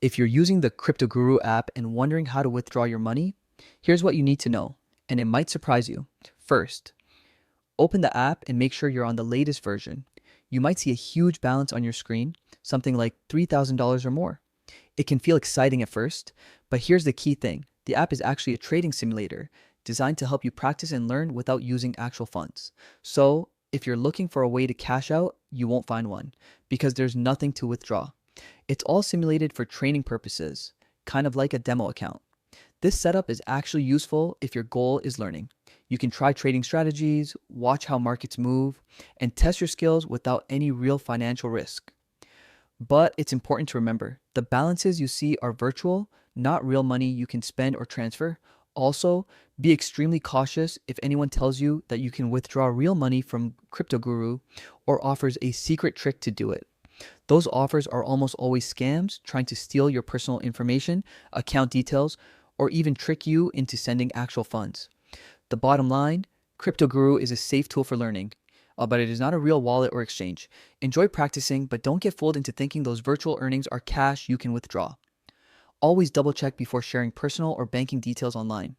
If you're using the CryptoGuru app and wondering how to withdraw your money, here's what you need to know, and it might surprise you. First, open the app and make sure you're on the latest version. You might see a huge balance on your screen, something like $3,000 or more. It can feel exciting at first, but here's the key thing. The app is actually a trading simulator designed to help you practice and learn without using actual funds. So, if you're looking for a way to cash out, you won't find one because there's nothing to withdraw. It's all simulated for training purposes, kind of like a demo account. This setup is actually useful if your goal is learning. You can try trading strategies, watch how markets move, and test your skills without any real financial risk. But it's important to remember, the balances you see are virtual, not real money you can spend or transfer. Also, be extremely cautious if anyone tells you that you can withdraw real money from CryptoGuru or offers a secret trick to do it. Those offers are almost always scams trying to steal your personal information, account details, or even trick you into sending actual funds. The bottom line, CryptoGuru is a safe tool for learning, but it is not a real wallet or exchange. Enjoy practicing, but don't get fooled into thinking those virtual earnings are cash you can withdraw. Always double check before sharing personal or banking details online.